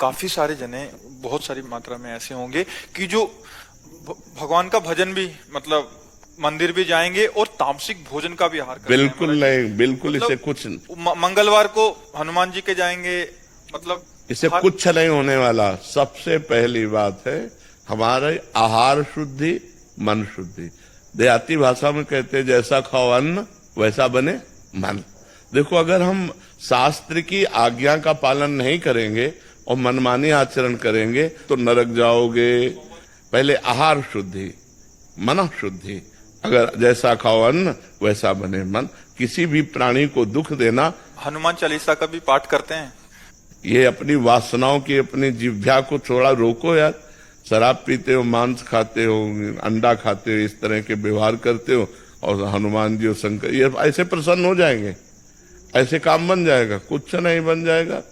काफी सारे जने बहुत सारी मात्रा में ऐसे होंगे कि जो भगवान का भजन भी मतलब मंदिर भी जाएंगे और तामसिक भोजन का भी आहार करते हैं। बिल्कुल नहीं, बिल्कुल मतलब इसे कुछ मंगलवार को हनुमान जी के जाएंगे, मतलब इसे कुछ नहीं होने वाला। सबसे पहली बात है हमारे आहार शुद्धि, मन शुद्धि। देहाती भाषा में कहते हैं जैसा खाओ अन्न वैसा बने मन। देखो, अगर हम शास्त्र की आज्ञा का पालन नहीं करेंगे और मनमानी आचरण करेंगे तो नरक जाओगे। पहले आहार शुद्धि, मन शुद्धि। अगर जैसा खाओ अन्न वैसा बने मन। किसी भी प्राणी को दुख देना। हनुमान चालीसा का भी पाठ करते हैं। ये अपनी वासनाओं की, अपनी जिह्वा को थोड़ा रोको यार। शराब पीते हो, मांस खाते हो, अंडा खाते हो, इस तरह के व्यवहार करते हो और हनुमान जी और शंकर ये ऐसे प्रसन्न हो जाएंगे, ऐसे काम बन जाएगा? कुछ नहीं बन जाएगा।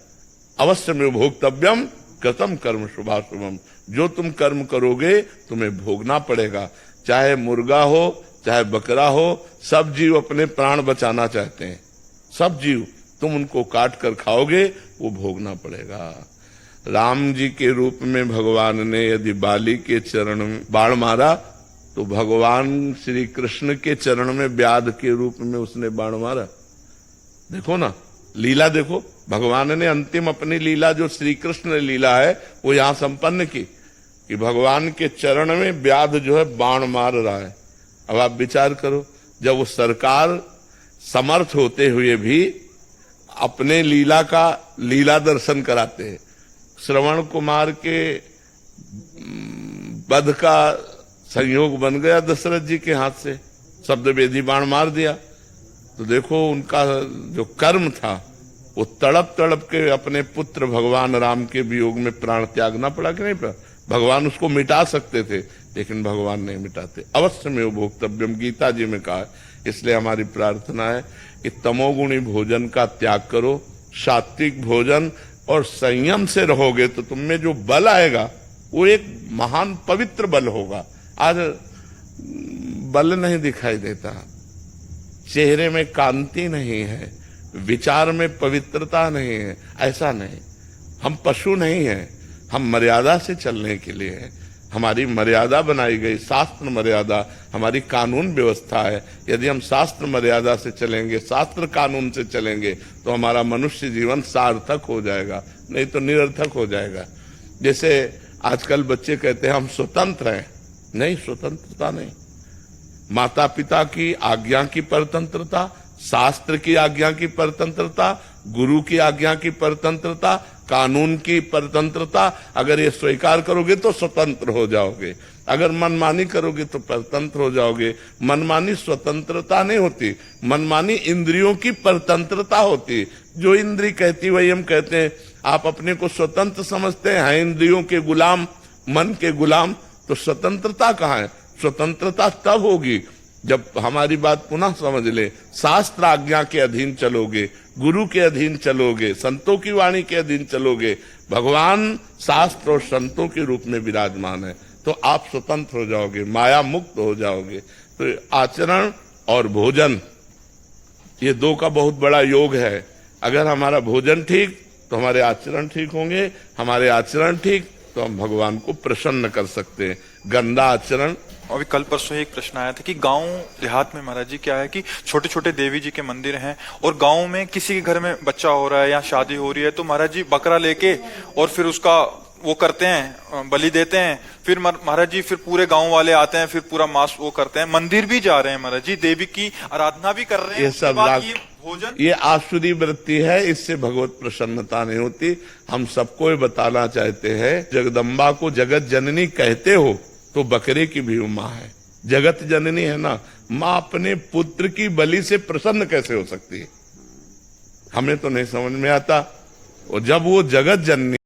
अवश्य में भोक्तव्यम कृतम कर्म शुभाशुभम। जो तुम कर्म करोगे तुम्हें भोगना पड़ेगा। चाहे मुर्गा हो, चाहे बकरा हो, सब जीव अपने प्राण बचाना चाहते हैं। सब जीव, तुम उनको काट कर खाओगे वो भोगना पड़ेगा। राम जी के रूप में भगवान ने यदि बाली के चरण में बाण मारा तो भगवान श्री कृष्ण के चरण में व्याध के रूप में उसने बाण मारा। देखो ना, लीला देखो। भगवान ने अंतिम अपनी लीला जो श्री कृष्ण ने लीला है वो यहां संपन्न की कि भगवान के चरण में व्याध जो है बाण मार रहा है। अब आप विचार करो, जब वो सरकार समर्थ होते हुए भी अपने लीला का लीला दर्शन कराते हैं। श्रवण कुमार के वध का संयोग बन गया दशरथ जी के हाथ से, शब्द वेदी बाण मार दिया। तो देखो उनका जो कर्म था वो तड़प तड़प के अपने पुत्र भगवान राम के वियोग में प्राण त्यागना पड़ा कि नहीं पड़ा? भगवान उसको मिटा सकते थे लेकिन भगवान नहीं मिटाते। अवश्य में वो भोक्तव्यम गीता जी में कहा है। इसलिए हमारी प्रार्थना है कि तमोगुणी भोजन का त्याग करो, सात्विक भोजन और संयम से रहोगे तो तुम में जो बल आएगा वो एक महान पवित्र बल होगा। आज बल नहीं दिखाई देता, चेहरे में कांति नहीं है, विचार में पवित्रता नहीं है। ऐसा नहीं, हम पशु नहीं हैं, हम मर्यादा से चलने के लिए हैं। हमारी मर्यादा बनाई गई, शास्त्र मर्यादा हमारी कानून व्यवस्था है। यदि हम शास्त्र मर्यादा से चलेंगे, शास्त्र कानून से चलेंगे तो हमारा मनुष्य जीवन सार्थक हो जाएगा, नहीं तो निरर्थक हो जाएगा। जैसे आजकल बच्चे कहते हैं हम स्वतंत्र हैं। नहीं, स्वतंत्रता नहीं। माता पिता की आज्ञा की परतंत्रता, शास्त्र की आज्ञा की परतंत्रता, गुरु की आज्ञा की परतंत्रता, कानून की परतंत्रता, अगर ये स्वीकार करोगे तो स्वतंत्र हो जाओगे। अगर मनमानी करोगे तो परतंत्र हो जाओगे। मनमानी स्वतंत्रता नहीं होती, मनमानी इंद्रियों की परतंत्रता होती। जो इंद्री कहती वही हम कहते हैं। आप अपने को स्वतंत्र समझते हैं इंद्रियों के गुलाम, मन के गुलाम, तो स्वतंत्रता कहाँ है? स्वतंत्रता तब होगी जब हमारी बात पुनः समझ ले, शास्त्र आज्ञा के अधीन चलोगे, गुरु के अधीन चलोगे, संतों की वाणी के अधीन चलोगे। भगवान शास्त्र और संतों के रूप में विराजमान है तो आप स्वतंत्र हो जाओगे, माया मुक्त हो जाओगे। तो आचरण और भोजन ये दो का बहुत बड़ा योग है। अगर हमारा भोजन ठीक तो हमारे आचरण ठीक होंगे, हमारे आचरण ठीक तो हम भगवान को प्रसन्न कर सकते हैं। गंदा आचरण। अभी कल परसों एक प्रश्न आया था कि गांव देहात में महाराज जी क्या है कि छोटे छोटे देवी जी के मंदिर हैं और गांव में किसी के घर में बच्चा हो रहा है या शादी हो रही है तो महाराज जी बकरा लेके और फिर उसका वो करते हैं, बलि देते हैं। फिर महाराज जी फिर पूरे गांव वाले आते हैं, फिर पूरा मांस वो करते हैं। मंदिर भी जा रहे हैं महाराज जी, देवी की आराधना भी कर रहे हैं। ये सब भोजन, ये आसुरी वृत्ति है, इससे भगवत प्रसन्नता नहीं होती। हम सबको ये बताना चाहते हैं, जगदम्बा को जगत जननी कहते हो तो बकरे की भी माँ है। जगत जननी है ना, माँ अपने पुत्र की बलि से प्रसन्न कैसे हो सकती है? हमें तो नहीं समझ में आता। और जब वो जगत जननी